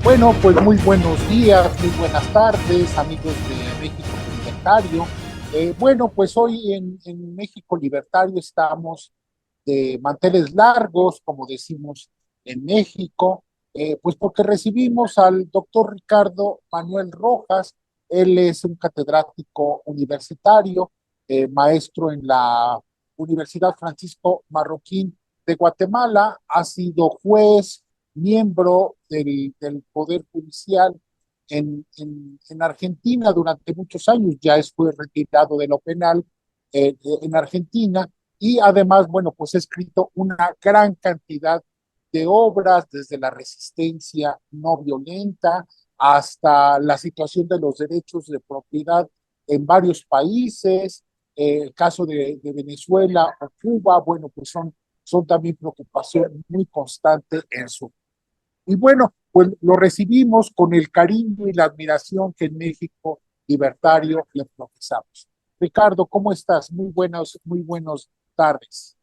Bueno, pues muy buenos días, muy buenas tardes, amigos de México Libertario. Bueno, pues hoy en México Libertario estamos de manteles largos, como decimos en México, pues porque recibimos al doctor Ricardo Manuel Rojas. Él es un catedrático universitario, maestro en la Universidad Francisco Marroquín de Guatemala, ha sido juez, miembro del Poder Judicial en Argentina durante muchos años, ya fue retirado de lo penal en Argentina, y además, bueno, pues ha escrito una gran cantidad de obras, desde la resistencia no violenta hasta la situación de los derechos de propiedad en varios países. El caso de Venezuela o Cuba, bueno, pues son también preocupación muy constante en su. Y bueno, pues lo recibimos con el cariño y la admiración que en México Libertario le profesamos. Ricardo, ¿cómo estás? Muy buenos tardes.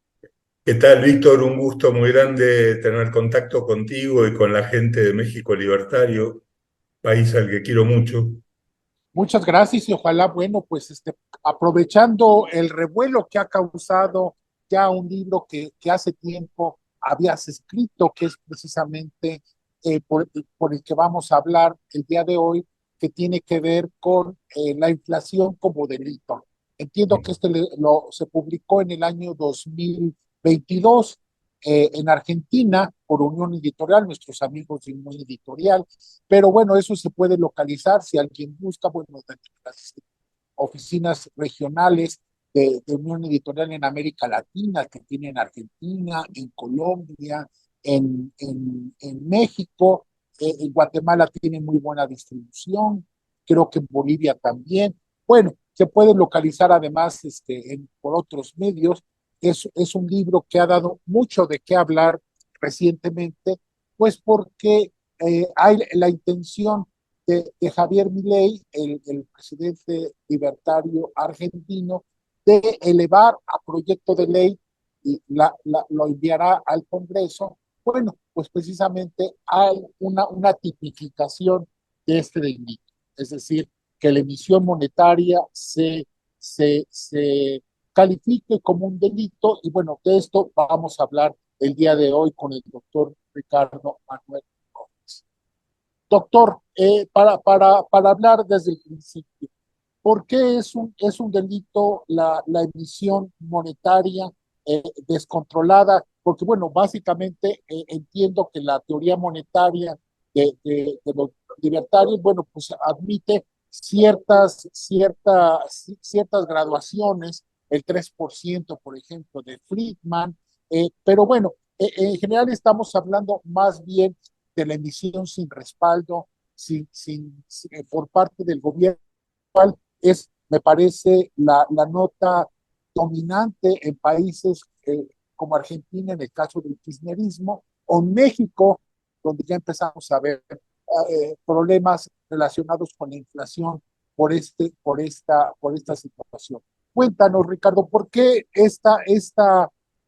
¿Qué tal, Víctor? Un gusto muy grande tener contacto contigo y con la gente de México Libertario, país al que quiero mucho. Muchas gracias y ojalá, bueno, pues aprovechando el revuelo que ha causado ya un libro que hace tiempo habías escrito, que es precisamente por el que vamos a hablar el día de hoy, que tiene que ver con la inflación como delito. Entiendo que se publicó en el año 2022 en Argentina por Unión Editorial, nuestros amigos de Unión Editorial, pero bueno, eso se puede localizar si alguien busca, bueno, dentro de las oficinas regionales de Unión Editorial en América Latina, que tiene en Argentina, en Colombia, en México, en Guatemala tiene muy buena distribución, creo que en Bolivia también. Bueno, se puede localizar además por otros medios. Es un libro que ha dado mucho de qué hablar recientemente, pues porque hay la intención de Javier Milei, el presidente libertario argentino, de elevar a proyecto de ley y lo enviará al Congreso. Bueno, pues precisamente hay una tipificación de este delito, es decir, que la emisión monetaria se califique como un delito, y bueno, de esto vamos a hablar el día de hoy con el doctor Ricardo Manuel. Doctor, para hablar desde el principio, ¿por qué es un delito la emisión monetaria descontrolada? Porque, bueno, básicamente entiendo que la teoría monetaria de los libertarios, bueno, pues admite ciertas graduaciones, el 3%, por ejemplo, de Friedman, pero bueno, en general estamos hablando más bien de la emisión sin respaldo, por parte del gobierno, me parece, la nota dominante en países como Argentina, en el caso del kirchnerismo, o México, donde ya empezamos a ver problemas relacionados con la inflación por esta situación. Cuéntanos, Ricardo, ¿por qué esta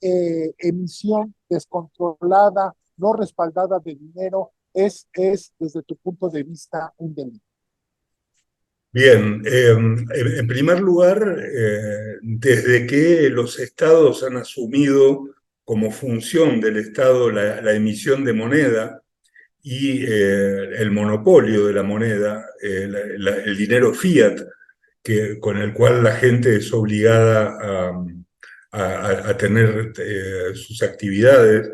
emisión descontrolada, no respaldada de dinero, desde tu punto de vista, un delito? Bien, en primer lugar, desde que los estados han asumido como función del Estado la emisión de moneda y el monopolio de la moneda, el dinero fiat, con el cual la gente es obligada a tener sus actividades,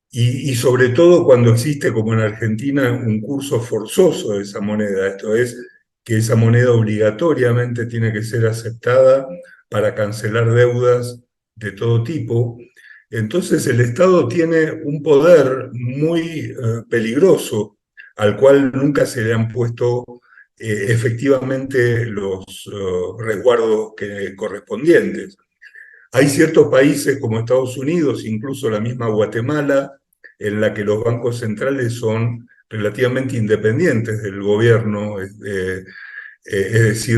y sobre todo cuando existe, como en Argentina, un curso forzoso de esa moneda, esto es, que esa moneda obligatoriamente tiene que ser aceptada para cancelar deudas de todo tipo. Entonces el Estado tiene un poder muy peligroso, al cual nunca se le han puesto efectivamente los resguardos correspondientes. Hay ciertos países como Estados Unidos, incluso la misma Guatemala, en la que los bancos centrales son relativamente independientes del gobierno, es decir,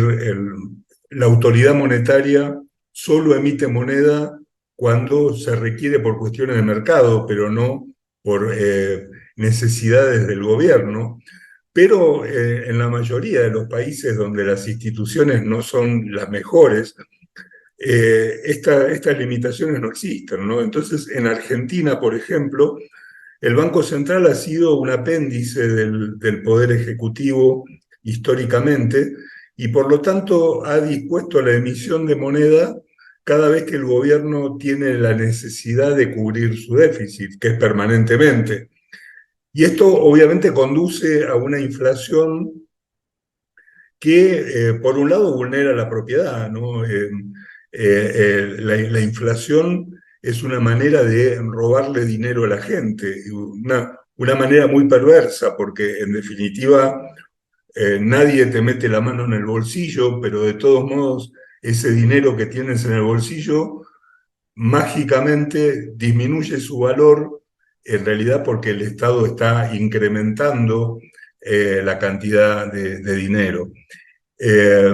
la autoridad monetaria solo emite moneda cuando se requiere por cuestiones de mercado, pero no por necesidades del gobierno, pero en la mayoría de los países donde las instituciones no son las mejores, estas limitaciones no existen, ¿no? Entonces, en Argentina, por ejemplo, el Banco Central ha sido un apéndice del Poder Ejecutivo históricamente y por lo tanto ha dispuesto la emisión de moneda cada vez que el gobierno tiene la necesidad de cubrir su déficit, que es permanentemente. Y esto obviamente conduce a una inflación que por un lado vulnera la propiedad, ¿no? La inflación es una manera de robarle dinero a la gente, una manera muy perversa, porque en definitiva nadie te mete la mano en el bolsillo, pero de todos modos ese dinero que tienes en el bolsillo mágicamente disminuye su valor en realidad porque el Estado está incrementando la cantidad de dinero. Eh,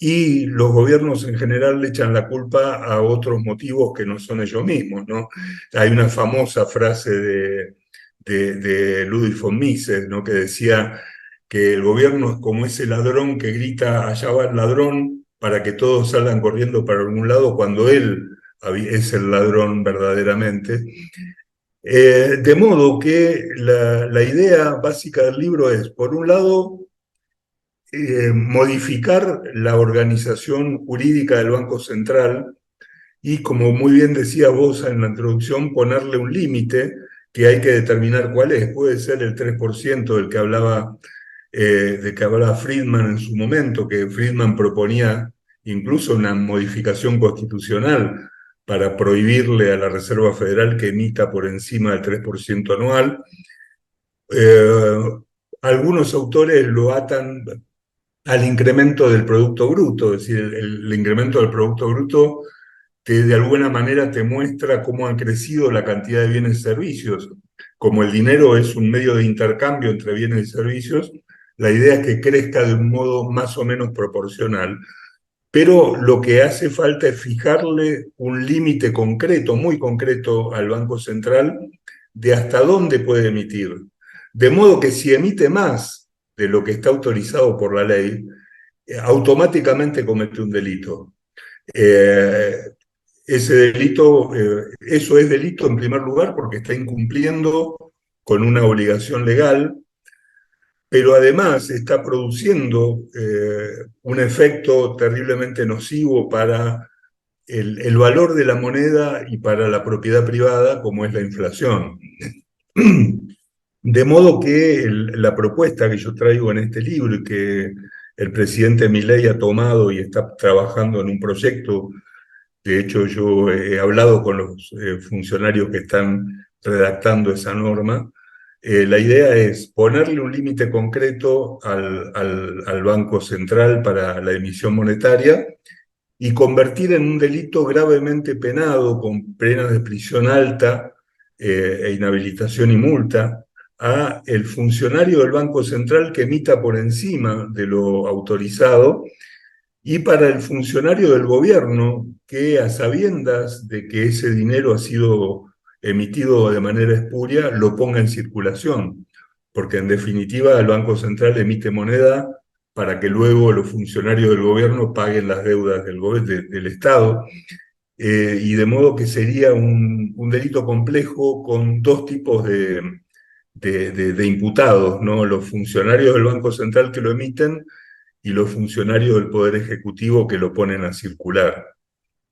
y los gobiernos en general le echan la culpa a otros motivos que no son ellos mismos, ¿no? Hay una famosa frase de Ludwig von Mises, ¿no? Que decía que el gobierno es como ese ladrón que grita allá va el ladrón para que todos salgan corriendo para algún lado cuando él es el ladrón verdaderamente. De modo que la idea básica del libro es, por un lado, modificar la organización jurídica del Banco Central y, como muy bien decía vos en la introducción, ponerle un límite que hay que determinar cuál es. Puede ser el 3% de que hablaba Friedman en su momento, que Friedman proponía incluso una modificación constitucional para prohibirle a la Reserva Federal que emita por encima del 3% anual. Eh, Algunos autores lo atan al incremento del Producto Bruto, es decir, el incremento del Producto Bruto que de alguna manera te muestra cómo han crecido la cantidad de bienes y servicios. Como el dinero es un medio de intercambio entre bienes y servicios, la idea es que crezca de un modo más o menos proporcional, pero lo que hace falta es fijarle un límite concreto, muy concreto al Banco Central de hasta dónde puede emitir. De modo que si emite más de lo que está autorizado por la ley, automáticamente comete un delito. Eh, Ese delito, eso es delito en primer lugar porque está incumpliendo con una obligación legal, pero además está produciendo un efecto terriblemente nocivo para el valor de la moneda y para la propiedad privada, como es la inflación. De modo que la propuesta que yo traigo en este libro y que el presidente Milei ha tomado y está trabajando en un proyecto. De hecho, yo he hablado con los funcionarios que están redactando esa norma. La idea es ponerle un límite concreto al Banco Central para la emisión monetaria y convertir en un delito gravemente penado con penas de prisión alta e inhabilitación y multa a el funcionario del Banco Central que emita por encima de lo autorizado y para el funcionario del gobierno que a sabiendas de que ese dinero ha sido emitido de manera espuria, lo ponga en circulación, porque en definitiva el Banco Central emite moneda para que luego los funcionarios del gobierno paguen las deudas del Estado, y de modo que sería un delito complejo con dos tipos de imputados, ¿no? Los funcionarios del Banco Central que lo emiten y los funcionarios del Poder Ejecutivo que lo ponen a circular.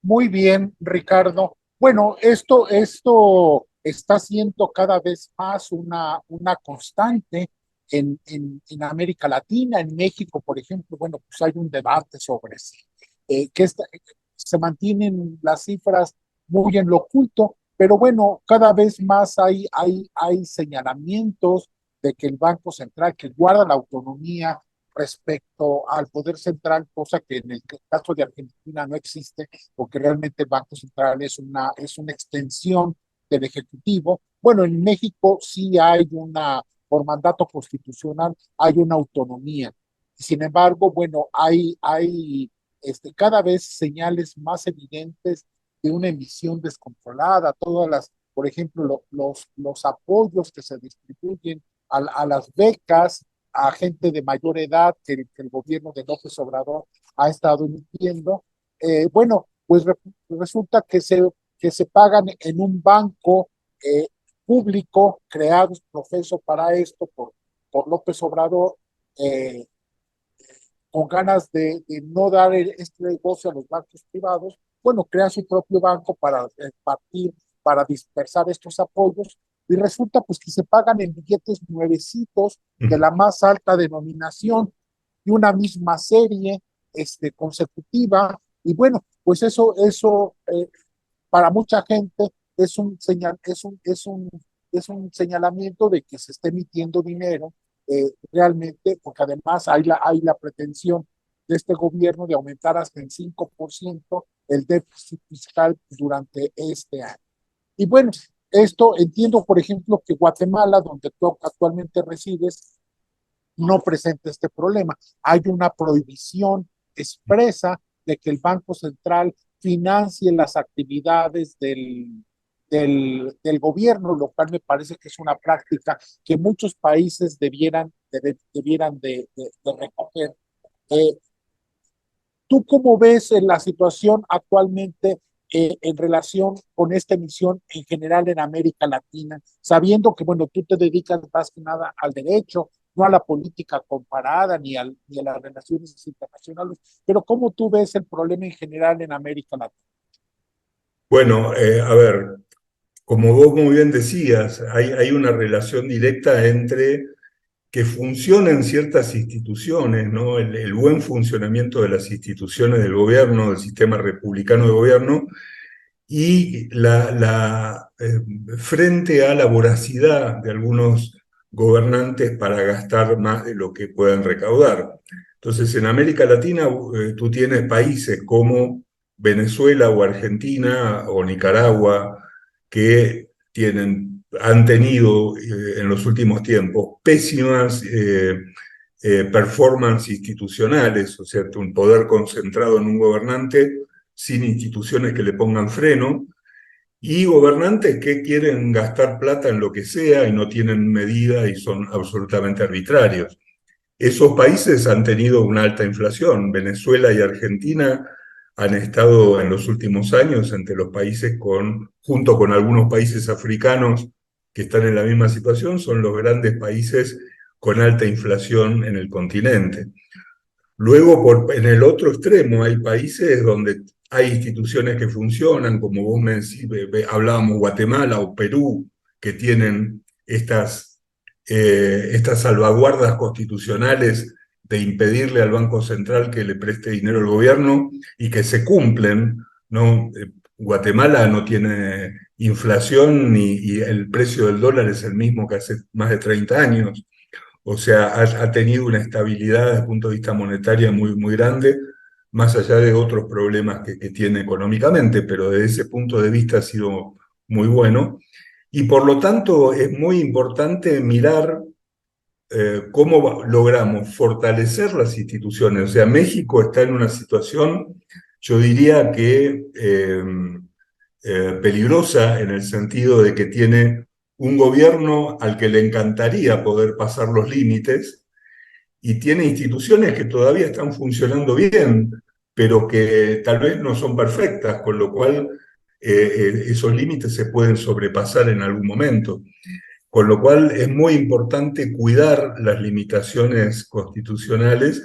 Muy bien, Ricardo. Bueno, esto está siendo cada vez más una constante en América Latina, en México, por ejemplo. Bueno, pues hay un debate sobre si se mantienen las cifras muy en lo oculto, pero bueno, cada vez más hay señalamientos de que el Banco Central, que guarda la autonomía respecto al poder central, cosa que en el caso de Argentina no existe, porque realmente el Banco Central es una extensión del Ejecutivo. Bueno, en México sí hay por mandato constitucional, hay una autonomía. Sin embargo, bueno, hay cada vez señales más evidentes de una emisión descontrolada, todas por ejemplo, los apoyos que se distribuyen a las becas a gente de mayor edad que el gobierno de López Obrador ha estado emitiendo, bueno, pues resulta que se pagan en un banco eh, público creado, profeso para esto por López Obrador, eh, con ganas no dar este negocio a los bancos privados, bueno, crean su propio banco para partir, para dispersar estos apoyos, y resulta pues que se pagan en billetes nuevecitos de la más alta denominación de una misma serie consecutiva, y bueno, pues eso para mucha gente es un, señal, es un señalamiento de que se está emitiendo dinero realmente, porque además hay la pretensión de este gobierno de aumentar hasta en 5% el déficit fiscal durante este año. Y bueno, esto entiendo, por ejemplo, que Guatemala, donde tú actualmente resides, no presenta este problema. Hay una prohibición expresa de que el Banco Central financie las actividades del gobierno, lo cual me parece que es una práctica que muchos países debieran de recoger. Eh, ¿Tú cómo ves la situación actualmente en relación con esta emisión en general en América Latina, sabiendo que, bueno, tú te dedicas más que nada al derecho, no a la política comparada ni a las relaciones internacionales, pero cómo tú ves el problema en general en América Latina? Bueno, a ver, como vos muy bien decías, hay una relación directa entre que funcionen ciertas instituciones, ¿no? El buen funcionamiento de las instituciones del gobierno, del sistema republicano de gobierno, y frente a la voracidad de algunos gobernantes para gastar más de lo que puedan recaudar. Entonces, en América Latina tú tienes países como Venezuela o Argentina o Nicaragua que han tenido en los últimos tiempos pésimas performance institucionales, o sea, un poder concentrado en un gobernante sin instituciones que le pongan freno, y gobernantes que quieren gastar plata en lo que sea y no tienen medida y son absolutamente arbitrarios. Esos países han tenido una alta inflación. Venezuela y Argentina han estado en los últimos años entre los países junto con algunos países africanos que están en la misma situación, son los grandes países con alta inflación en el continente. Luego, en el otro extremo, hay países donde hay instituciones que funcionan, como vos hablábamos, Guatemala o Perú, que tienen estas salvaguardas constitucionales de impedirle al Banco Central que le preste dinero al gobierno y que se cumplen, ¿no? Guatemala no tiene inflación y el precio del dólar es el mismo que hace más de 30 años. O sea, ha tenido una estabilidad desde el punto de vista monetario muy, muy grande, más allá de otros problemas que tiene económicamente, pero desde ese punto de vista ha sido muy bueno. Y por lo tanto es muy importante mirar cómo logramos fortalecer las instituciones. O sea, México está en una situación, yo diría que peligrosa en el sentido de que tiene un gobierno al que le encantaría poder pasar los límites y tiene instituciones que todavía están funcionando bien, pero que tal vez no son perfectas, con lo cual esos límites se pueden sobrepasar en algún momento. Con lo cual es muy importante cuidar las limitaciones constitucionales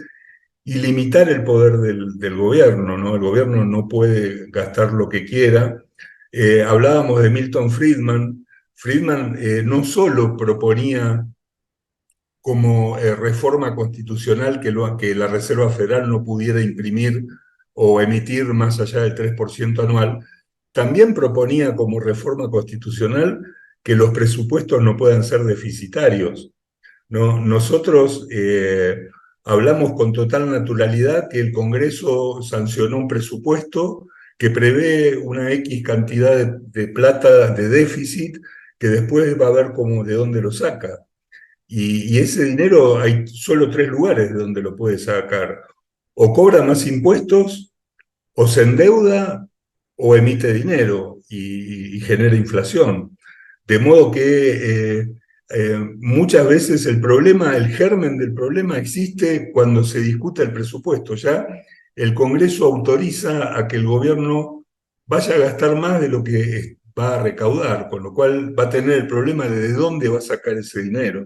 y limitar el poder del gobierno, ¿no? El gobierno no puede gastar lo que quiera. Hablábamos de Milton Friedman. Friedman no solo proponía como reforma constitucional que la Reserva Federal no pudiera imprimir o emitir más allá del 3% anual, también proponía como reforma constitucional que los presupuestos no puedan ser deficitarios, ¿no? Nosotros hablamos con total naturalidad que el Congreso sancionó un presupuesto que prevé una X cantidad de plata de déficit que después va a ver de dónde lo saca. Y ese dinero hay solo tres lugares de donde lo puede sacar. O cobra más impuestos, o se endeuda, o emite dinero y genera inflación. De modo que muchas veces el problema, el germen del problema existe cuando se discute el presupuesto. Ya el Congreso autoriza a que el gobierno vaya a gastar más de lo que va a recaudar, con lo cual va a tener el problema de dónde va a sacar ese dinero.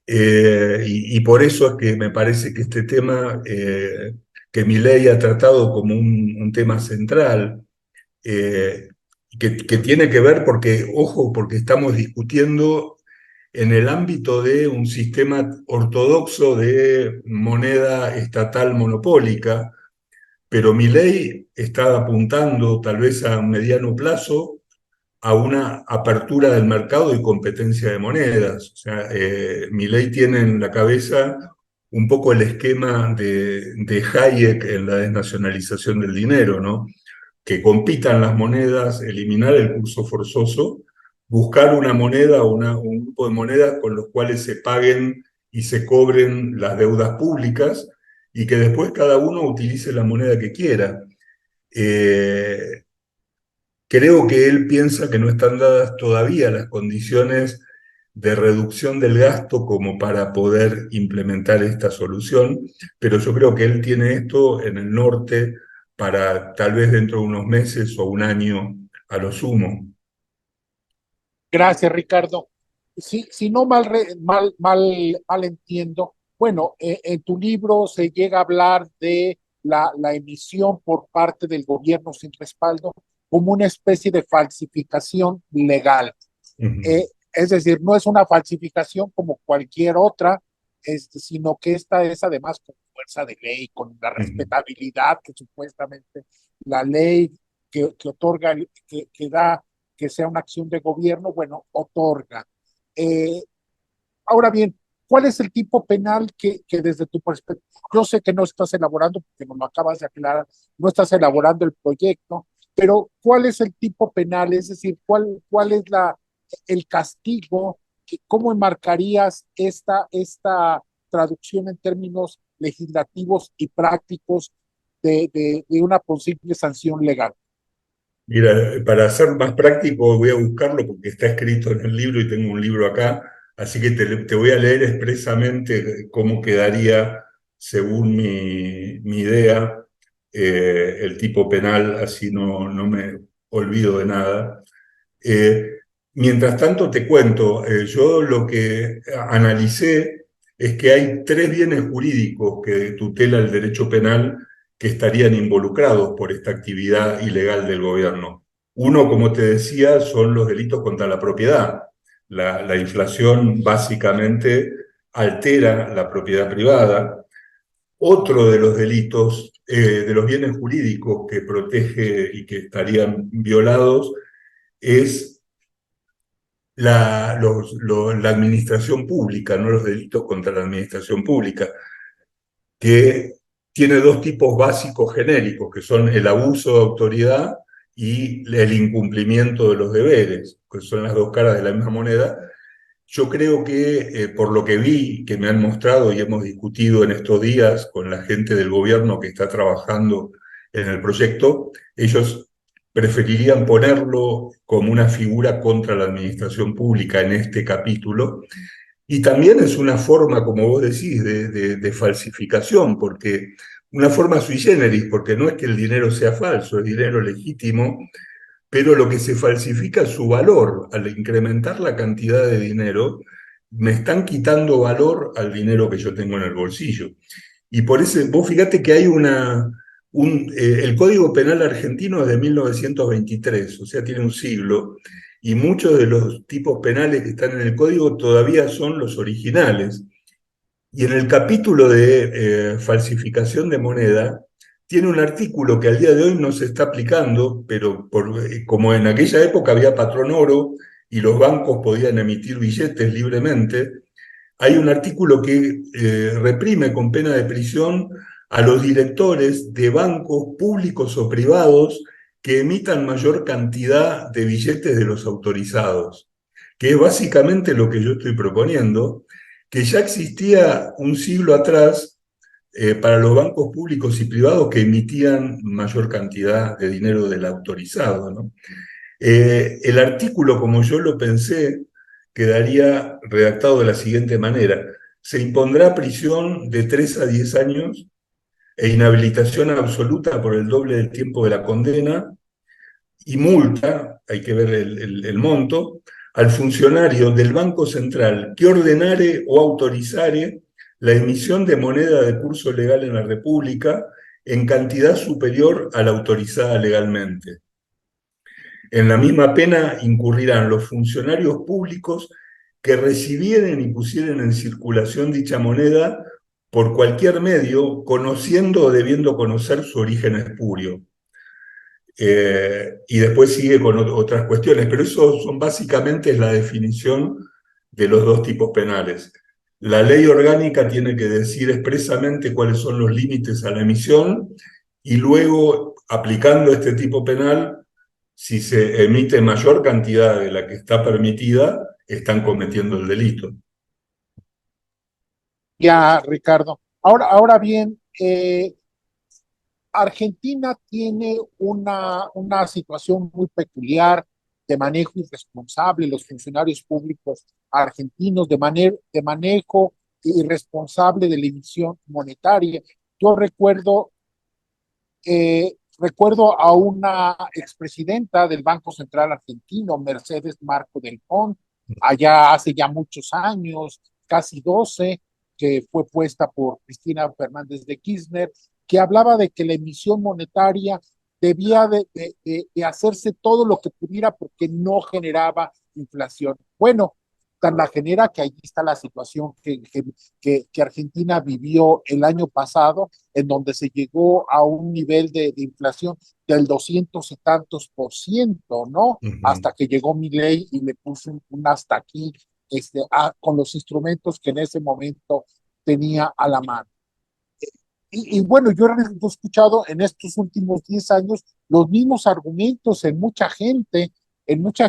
Y por eso es que me parece que este tema, que Milei ha tratado como un tema central, eh, que tiene que ver porque, ojo, porque estamos discutiendo en el ámbito de un sistema ortodoxo de moneda estatal monopólica, pero Milei está apuntando tal vez a mediano plazo a una apertura del mercado y competencia de monedas. O sea, Milei tiene en la cabeza un poco el esquema de Hayek en la desnacionalización del dinero, ¿no? Que compitan las monedas, eliminar el curso forzoso, buscar una moneda o un grupo de monedas con los cuales se paguen y se cobren las deudas públicas y que después cada uno utilice la moneda que quiera. Eh, Creo que él piensa que no están dadas todavía las condiciones de reducción del gasto como para poder implementar esta solución, pero yo creo que él tiene esto en el norte para tal vez dentro de unos meses o un año a lo sumo. Gracias, Ricardo. Si no mal entiendo, bueno, en tu libro se llega a hablar de la emisión por parte del gobierno sin respaldo como una especie de falsificación legal. Ujú, Es decir, no es una falsificación como cualquier otra, sino que esta es además con fuerza de ley, con la ujú. respetabilidad que supuestamente la ley que otorga, que da que sea una acción de gobierno, bueno, otorga. Eh, Ahora bien, ¿cuál es el tipo penal que desde tu perspectiva, yo sé que no estás elaborando, porque nos lo acabas de aclarar, no estás elaborando el proyecto, pero ¿cuál es el tipo penal? Es decir, ¿cuál es el castigo? ¿Cómo enmarcarías esta traducción en términos legislativos y prácticos de una posible sanción legal? Mira, para ser más práctico voy a buscarlo porque está escrito en el libro y tengo un libro acá, así que te voy a leer expresamente cómo quedaría, según mi idea, el tipo penal, así no me olvido de nada. Eh, Mientras tanto, te cuento, yo lo que analicé es que hay tres bienes jurídicos que tutela el derecho penal que estarían involucrados por esta actividad ilegal del gobierno. Uno, como te decía, son los delitos contra la propiedad. La inflación básicamente altera la propiedad privada. Otro de los delitos, de los bienes jurídicos que protege y que estarían violados, es la administración pública, no los delitos contra la administración pública, que tiene dos tipos básicos genéricos, que son el abuso de autoridad y el incumplimiento de los deberes, que son las dos caras de la misma moneda. Yo creo que, por lo que vi, que me han mostrado y hemos discutido en estos días con la gente del gobierno que está trabajando en el proyecto, ellos preferirían ponerlo como una figura contra la administración pública en este capítulo. Y también es una forma, como vos decís, de falsificación, porque una forma sui generis, porque no es que el dinero sea falso, es dinero legítimo, pero lo que se falsifica es su valor. Al incrementar la cantidad de dinero, me están quitando valor al dinero que yo tengo en el bolsillo. Y por eso, vos fíjate que hay el Código Penal argentino es de 1923, o sea, tiene un siglo, y muchos de los tipos penales que están en el código todavía son los originales. Y en el capítulo de falsificación de moneda, tiene un artículo que al día de hoy no se está aplicando, pero como en aquella época había patrón oro y los bancos podían emitir billetes libremente, hay un artículo que reprime con pena de prisión a los directores de bancos públicos o privados que emitan mayor cantidad de billetes de los autorizados, que es básicamente lo que yo estoy proponiendo, que ya existía un siglo atrás para los bancos públicos y privados que emitían mayor cantidad de dinero del autorizado, ¿no? El artículo, como yo lo pensé, quedaría redactado de la siguiente manera. Se impondrá prisión de 3 a 10 años e inhabilitación absoluta por el doble del tiempo de la condena y multa, hay que ver el monto, al funcionario del Banco Central que ordenare o autorizare la emisión de moneda de curso legal en la República en cantidad superior a la autorizada legalmente. En la misma pena incurrirán los funcionarios públicos que recibieren y pusieren en circulación dicha moneda por cualquier medio, conociendo o debiendo conocer su origen espurio. Y después sigue con otras cuestiones, pero eso son básicamente la definición de los dos tipos penales. La ley orgánica tiene que decir expresamente cuáles son los límites a la emisión y luego, aplicando este tipo penal, si se emite mayor cantidad de la que está permitida, están cometiendo el delito. Ya, Ricardo. Ahora bien, Argentina tiene una situación muy peculiar de manejo irresponsable, los funcionarios públicos argentinos de manejo irresponsable de la emisión monetaria. Yo recuerdo a una expresidenta del Banco Central Argentino, Mercedes Marco del Pont, allá hace ya muchos años, casi 12, que fue puesta por Cristina Fernández de Kirchner, que hablaba de que la emisión monetaria debía de hacerse todo lo que pudiera porque no generaba inflación. Bueno, tan la genera que allí está la situación que Argentina vivió el año pasado, en donde se llegó a un nivel de inflación del 200 y tantos por ciento, ¿no? Uh -huh. Hasta que llegó Milei y le puso un hasta aquí con los instrumentos que en ese momento tenía a la mano. Y bueno, yo he escuchado en estos últimos 10 años los mismos argumentos en mucha gente los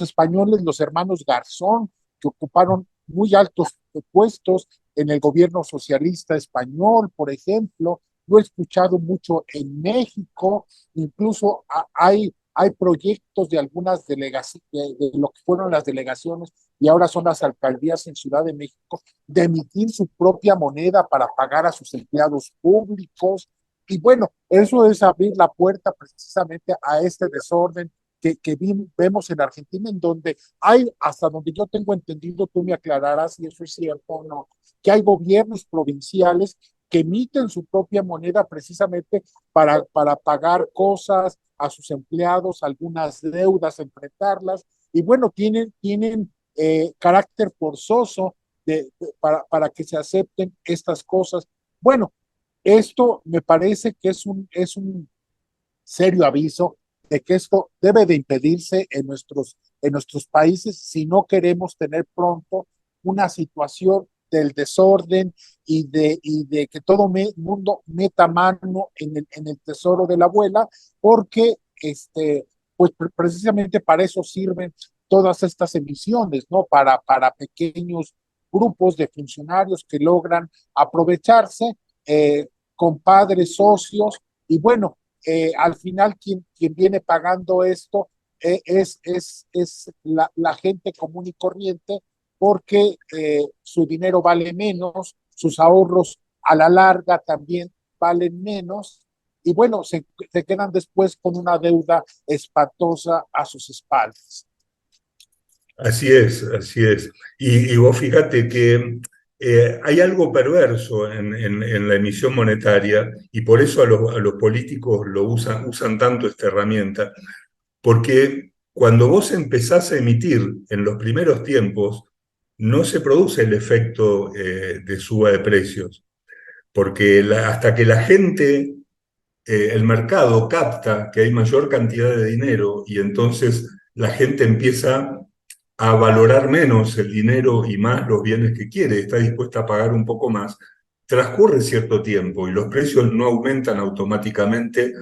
españoles, los hermanos Garzón, que ocuparon muy altos puestos en el gobierno socialista español, por ejemplo. Lo he escuchado mucho en México, incluso hay proyectos de algunas delegaciones, de lo que fueron las delegaciones y ahora son las alcaldías en Ciudad de México, de emitir su propia moneda para pagar a sus empleados públicos. Y bueno, eso es abrir la puerta precisamente a este desorden que vemos en Argentina, en donde hay, hasta donde yo tengo entendido, tú me aclararás si eso es cierto o no, que hay gobiernos provinciales que emiten su propia moneda precisamente para pagar cosas a sus empleados, algunas deudas, enfrentarlas, y bueno, tienen carácter forzoso para que se acepten estas cosas. Bueno, esto me parece que es un serio aviso de que esto debe de impedirse en nuestros países si no queremos tener pronto una situación del desorden y de que todo mundo meta mano en el tesoro de la abuela, porque pues precisamente para eso sirven todas estas emisiones, ¿no? Para pequeños grupos de funcionarios que logran aprovecharse, compadres, socios, y bueno, al final quien viene pagando esto es la gente común y corriente, porque su dinero vale menos, sus ahorros a la larga también valen menos, y bueno, se quedan después con una deuda espantosa a sus espaldas. Así es, así es. Y vos fíjate que hay algo perverso en la emisión monetaria y por eso a los políticos usan tanto esta herramienta, porque cuando vos empezás a emitir en los primeros tiempos, no se produce el efecto de suba de precios, porque hasta que la gente, el mercado capta que hay mayor cantidad de dinero y entonces la gente empieza a valorar menos el dinero y más los bienes que quiere, está dispuesta a pagar un poco más, transcurre cierto tiempo y los precios no aumentan automáticamente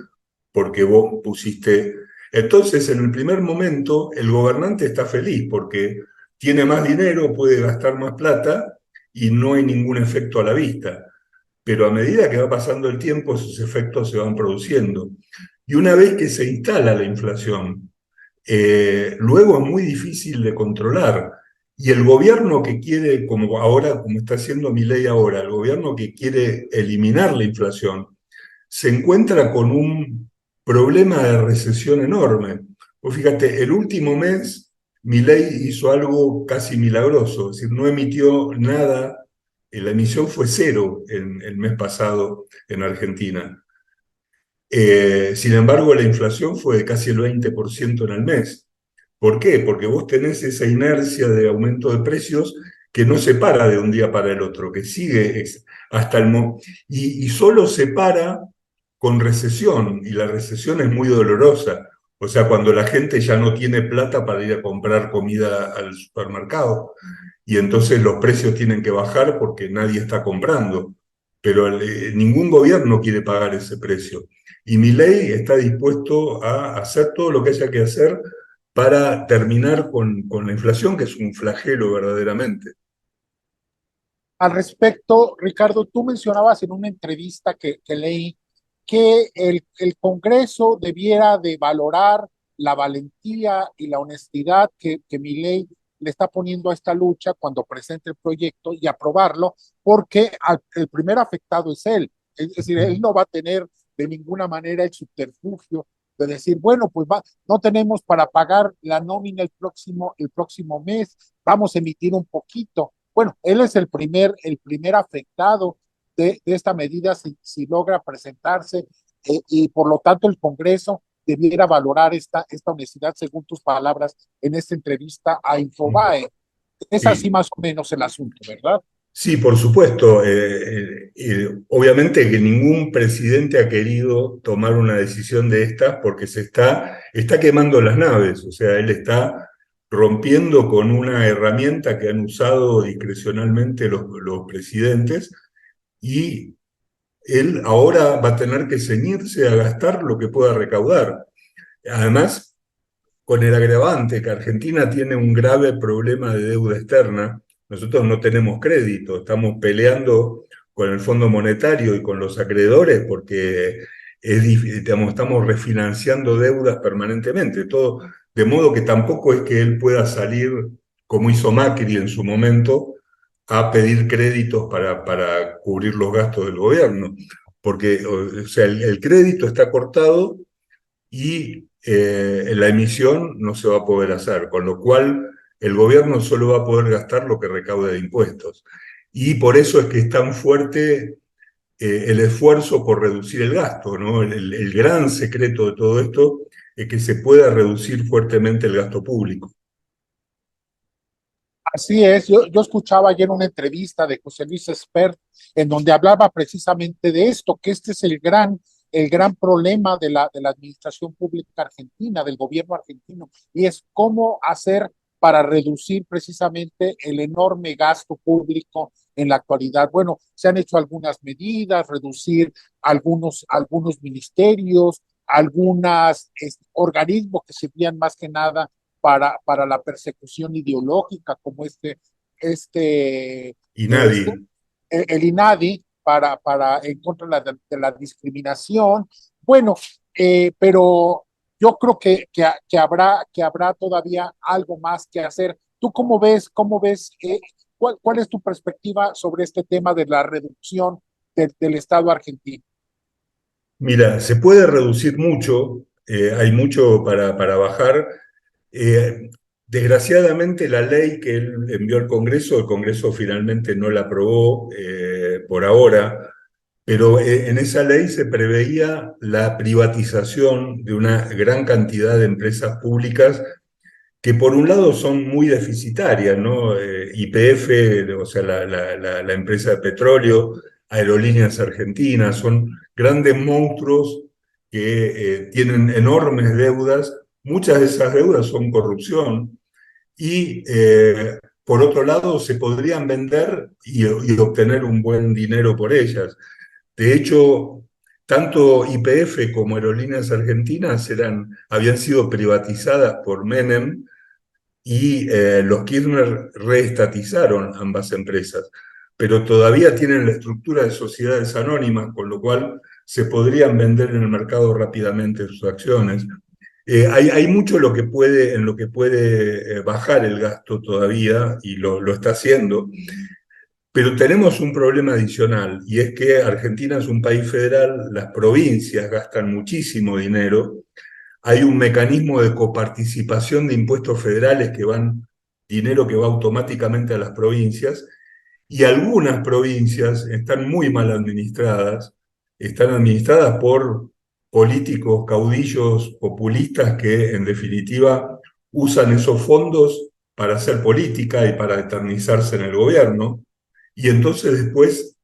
porque vos pusiste. Entonces, en el primer momento, el gobernante está feliz porque tiene más dinero, puede gastar más plata y no hay ningún efecto a la vista. Pero a medida que va pasando el tiempo, esos efectos se van produciendo. Y una vez que se instala la inflación, luego es muy difícil de controlar. Y el gobierno que quiere, como ahora, como está haciendo Milei ahora, el gobierno que quiere eliminar la inflación, se encuentra con un problema de recesión enorme. Pues fíjate, el último mes Milei hizo algo casi milagroso, es decir, no emitió nada, la emisión fue cero el mes pasado en Argentina. Sin embargo, la inflación fue de casi el 20% en el mes. ¿Por qué? Porque vos tenés esa inercia de aumento de precios que no se para de un día para el otro, que sigue hasta el momento. Y solo se para con recesión, y la recesión es muy dolorosa. O sea, cuando la gente ya no tiene plata para ir a comprar comida al supermercado, y entonces los precios tienen que bajar porque nadie está comprando. Pero ningún gobierno quiere pagar ese precio. Y Milei está dispuesto a hacer todo lo que haya que hacer para terminar con la inflación, que es un flagelo verdaderamente. Al respecto, Ricardo, tú mencionabas en una entrevista que leí que el Congreso debiera de valorar la valentía y la honestidad que Milei le está poniendo a esta lucha cuando presente el proyecto y aprobarlo, porque el primer afectado es él. Es decir, él no va a tener de ninguna manera el subterfugio de decir, bueno, pues no tenemos para pagar la nómina el próximo mes, vamos a emitir un poquito. Bueno, él es el primer afectado de esta medida si logra presentarse y por lo tanto el Congreso debiera valorar esta honestidad según tus palabras en esta entrevista a Infobae. Es así Sí, más o menos el asunto, ¿verdad? sí, por supuesto. Obviamente que ningún presidente ha querido tomar una decisión de estas porque está quemando las naves. O sea, él está rompiendo con una herramienta que han usado discrecionalmente los presidentes, y él ahora va a tener que ceñirse a gastar lo que pueda recaudar. Además, con el agravante que Argentina tiene un grave problema de deuda externa. Nosotros no tenemos crédito, estamos peleando con el Fondo Monetario y con los acreedores porque digamos, estamos refinanciando deudas permanentemente, todo, de modo que tampoco es que él pueda salir, como hizo Macri en su momento, a pedir créditos para cubrir los gastos del gobierno, porque o sea, el crédito está cortado y la emisión no se va a poder hacer, con lo cual el gobierno solo va a poder gastar lo que recaude de impuestos. Y por eso es que es tan fuerte el esfuerzo por reducir el gasto, ¿no? El gran secreto de todo esto es que se pueda reducir fuertemente el gasto público. Así es, yo escuchaba ayer una entrevista de José Luis Espert en donde hablaba precisamente de esto, que este es el gran problema de la administración pública argentina, del gobierno argentino, y es cómo hacer para reducir precisamente el enorme gasto público en la actualidad. Bueno, se han hecho algunas medidas, reducir algunos ministerios, algunos organismos que servían más que nada para la persecución ideológica, como Y nadie. el INADI, en contra de la discriminación. Bueno, pero yo creo que habrá todavía algo más que hacer. ¿Tú cómo ves, cuál es tu perspectiva sobre este tema de la reducción del Estado argentino? Mira, se puede reducir mucho, hay mucho para bajar. Eh, Desgraciadamente, la ley que él envió al Congreso, el Congreso finalmente no la aprobó por ahora, pero en esa ley se preveía la privatización de una gran cantidad de empresas públicas que por un lado son muy deficitarias, ¿no? YPF, o sea, la empresa de petróleo, Aerolíneas Argentinas, son grandes monstruos que tienen enormes deudas. Muchas de esas deudas son corrupción y por otro lado se podrían vender y obtener un buen dinero por ellas. De hecho, tanto YPF como Aerolíneas Argentinas habían sido privatizadas por Menem, y los Kirchner reestatizaron ambas empresas, pero todavía tienen la estructura de sociedades anónimas, con lo cual se podrían vender en el mercado rápidamente sus acciones. Hay mucho en lo que puede bajar el gasto todavía, y lo está haciendo, pero tenemos un problema adicional, y es que Argentina es un país federal, las provincias gastan muchísimo dinero, hay un mecanismo de coparticipación de impuestos federales dinero que va automáticamente a las provincias, y algunas provincias están muy mal administradas, están administradas por políticos, caudillos, populistas que en definitiva usan esos fondos para hacer política y para eternizarse en el gobierno, y entonces después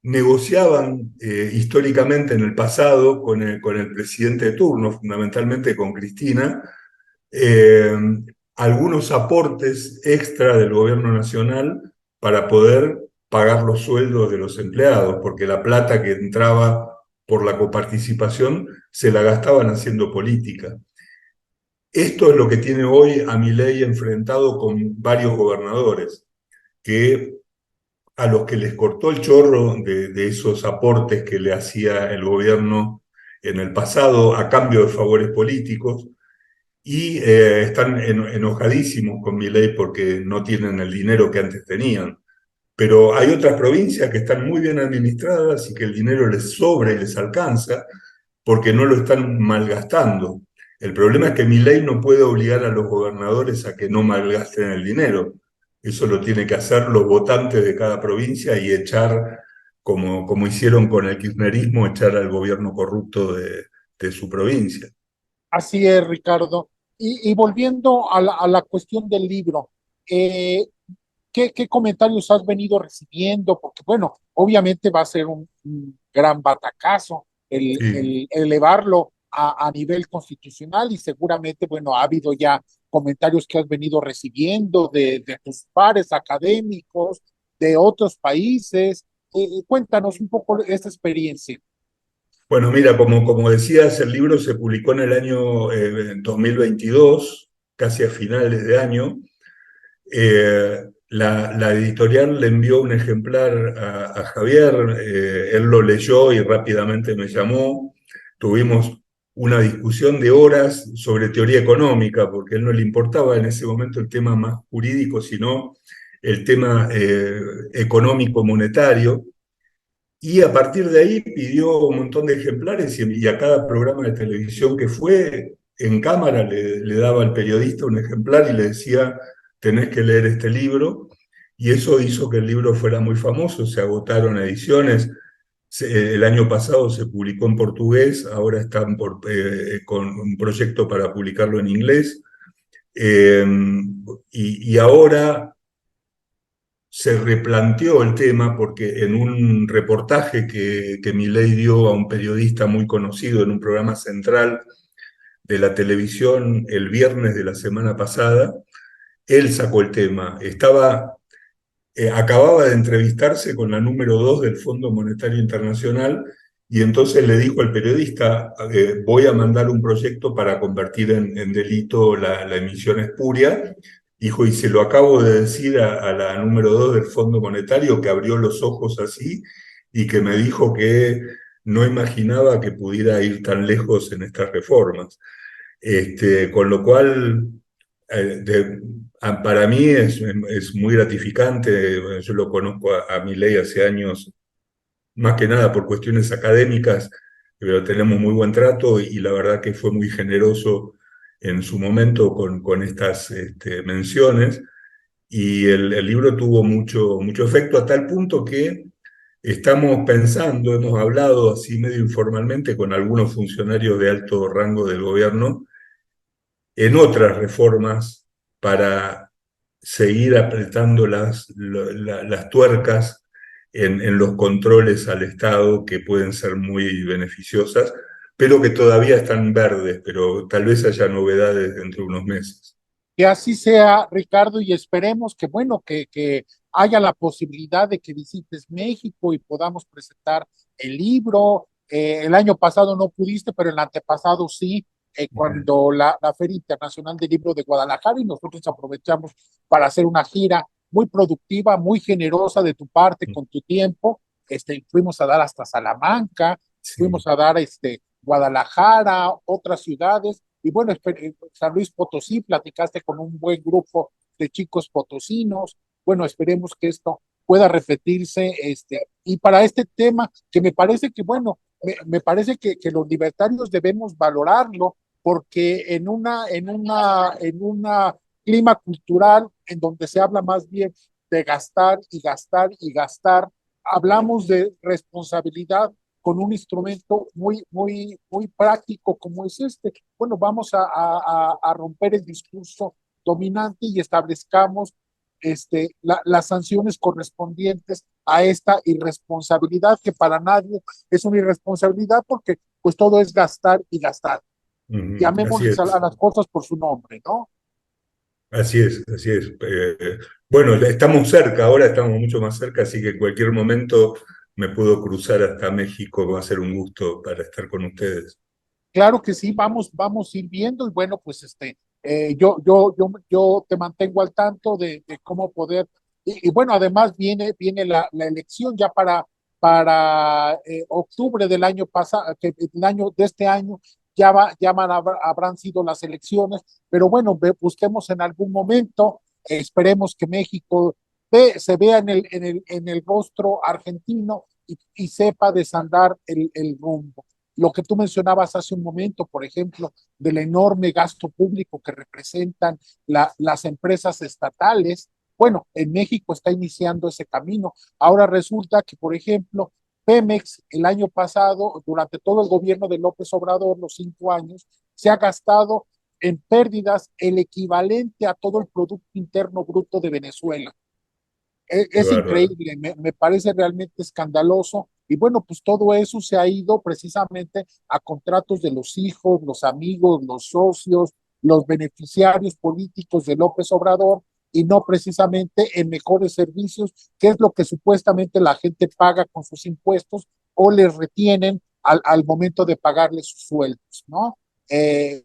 negociaban históricamente en el pasado con el presidente de turno, fundamentalmente con Cristina, eh, algunos aportes extra del gobierno nacional para poder pagar los sueldos de los empleados, porque la plata que entraba por la coparticipación se la gastaban haciendo política. Esto es lo que tiene hoy a Milei enfrentado con varios gobernadores, que a los que les cortó el chorro de esos aportes que le hacía el gobierno en el pasado a cambio de favores políticos, y están enojadísimos con Milei porque no tienen el dinero que antes tenían. Pero hay otras provincias que están muy bien administradas y que el dinero les sobra y les alcanza porque no lo están malgastando. El problema es que Milei no puede obligar a los gobernadores a que no malgasten el dinero. Eso lo tienen que hacer los votantes de cada provincia y echar, como hicieron con el kirchnerismo, echar al gobierno corrupto de su provincia. Así es, Ricardo. Y volviendo a la cuestión del libro, eh, ¿qué comentarios has venido recibiendo? Porque, bueno, obviamente va a ser un gran batacazo Sí. el elevarlo a nivel constitucional y seguramente, bueno, ha habido ya comentarios que has venido recibiendo de tus pares académicos, de otros países. Cuéntanos un poco esta experiencia. Bueno, mira, como decías, el libro se publicó en el año 2022, casi a finales de año. La editorial le envió un ejemplar a Javier, él lo leyó y rápidamente me llamó. Tuvimos una discusión de horas sobre teoría económica, porque a él no le importaba en ese momento el tema más jurídico, sino el tema económico monetario. Y a partir de ahí pidió un montón de ejemplares, y a cada programa de televisión que fue, en cámara le daba al periodista un ejemplar y le decía, tenés que leer este libro. Y eso hizo que el libro fuera muy famoso, se agotaron ediciones. El año pasado se publicó en portugués, ahora están con un proyecto para publicarlo en inglés. Eh, y ahora se replanteó el tema porque en un reportaje que Milei dio a un periodista muy conocido en un programa central de la televisión el viernes de la semana pasada, él sacó el tema. Acababa de entrevistarse con la número 2 del Fondo Monetario Internacional, y entonces le dijo al periodista, voy a mandar un proyecto para convertir en delito la emisión espuria. Dijo, y se lo acabo de decir a la número 2 del Fondo Monetario, que abrió los ojos así y que me dijo que no imaginaba que pudiera ir tan lejos en estas reformas. Con lo cual, para mí es muy gratificante. Bueno, yo lo conozco a Milei hace años, más que nada por cuestiones académicas, pero tenemos muy buen trato, y la verdad que fue muy generoso en su momento con estas menciones, y el libro tuvo mucho efecto, a tal punto que estamos pensando, hemos hablado así medio informalmente con algunos funcionarios de alto rango del gobierno en otras reformas para seguir apretando las tuercas en los controles al Estado, que pueden ser muy beneficiosas, pero que todavía están verdes, pero tal vez haya novedades dentro de unos meses. Que así sea, Ricardo, y esperemos que, bueno, que haya la posibilidad de que visites México y podamos presentar el libro. El año pasado no pudiste, pero el antepasado sí, cuando la Feria Internacional del Libro de Guadalajara, y nosotros aprovechamos para hacer una gira muy productiva, muy generosa de tu parte con tu tiempo. Fuimos a dar hasta Salamanca, sí. fuimos a dar Guadalajara, otras ciudades, y bueno, San Luis Potosí, platicaste con un buen grupo de chicos potosinos, bueno, esperemos que esto pueda repetirse, y para este tema, que me parece que, bueno, me parece que los libertarios debemos valorarlo, porque en una clima cultural en donde se habla más bien de gastar y gastar y gastar, hablamos de responsabilidad con un instrumento muy, muy, muy práctico como es este. Bueno, vamos a romper el discurso dominante y establezcamos las sanciones correspondientes a esta irresponsabilidad, que para nadie es una irresponsabilidad porque pues todo es gastar y gastar. Así Llamémosles a es. las cosas por su nombre, ¿no? Así es, así es. Bueno, estamos cerca, ahora estamos mucho más cerca, así que en cualquier momento me puedo cruzar hasta México, va a ser un gusto para estar con ustedes. Claro que sí, vamos a ir viendo y bueno, pues yo te mantengo al tanto de cómo poder, y bueno, además viene la elección ya para octubre del año pasado, el año de este año, habrán sido las elecciones, pero bueno, busquemos en algún momento, esperemos que México se vea en el rostro argentino y sepa desandar el rumbo. Lo que tú mencionabas hace un momento, por ejemplo, del enorme gasto público que representan las empresas estatales. Bueno, en México está iniciando ese camino. Ahora resulta que, por ejemplo, Pemex el año pasado, durante todo el gobierno de López Obrador, los 5 años, se ha gastado en pérdidas el equivalente a todo el Producto Interno Bruto de Venezuela. Qué Es bárbaro. increíble, me parece realmente escandaloso. Y bueno, pues todo eso se ha ido precisamente a contratos de los hijos, los amigos, los socios, los beneficiarios políticos de López Obrador, y no precisamente en mejores servicios, que es lo que supuestamente la gente paga con sus impuestos o les retienen al momento de pagarles sus sueldos, ¿no? Eh,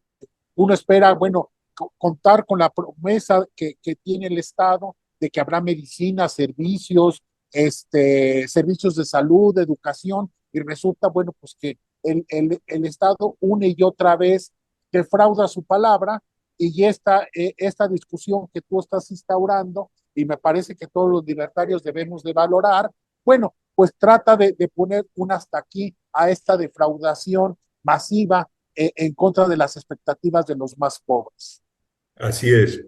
Uno espera, bueno, contar con la promesa que tiene el Estado de que habrá medicina, servicios, servicios de salud, de educación, y resulta, bueno, pues que el Estado una y otra vez defrauda su palabra, y esta discusión que tú estás instaurando, y me parece que todos los libertarios debemos de valorar, bueno, pues trata de poner un hasta aquí a esta defraudación masiva en contra de las expectativas de los más pobres. Así es,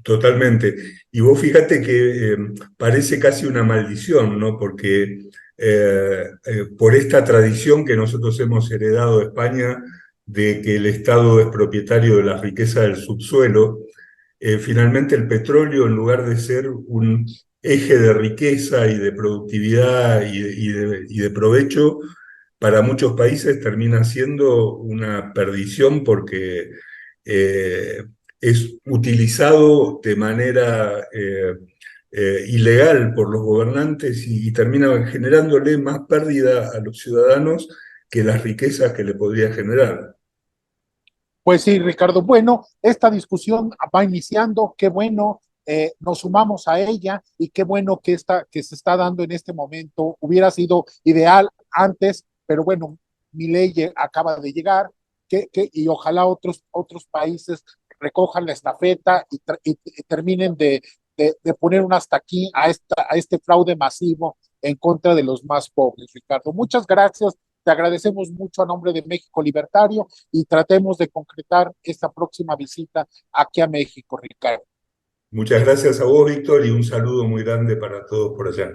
totalmente. Y vos fíjate que parece casi una maldición, ¿no? Porque por esta tradición que nosotros hemos heredado de España, de que el Estado es propietario de la riqueza del subsuelo, finalmente el petróleo, en lugar de ser un eje de riqueza y de productividad y de provecho, para muchos países termina siendo una perdición porque eh, es utilizado de manera ilegal por los gobernantes y termina generándole más pérdida a los ciudadanos que las riquezas que le podría generar. Pues sí, Ricardo. Bueno, esta discusión va iniciando, qué bueno, nos sumamos a ella y qué bueno que se está dando en este momento. Hubiera sido ideal antes, pero bueno, mi ley acaba de llegar, y ojalá otros países recojan la estafeta y terminen de poner un hasta aquí a este fraude masivo en contra de los más pobres, Ricardo. Muchas gracias, te agradecemos mucho a nombre de México Libertario, y tratemos de concretar esta próxima visita aquí a México, Ricardo. Muchas gracias a vos, Víctor, y un saludo muy grande para todos por allá.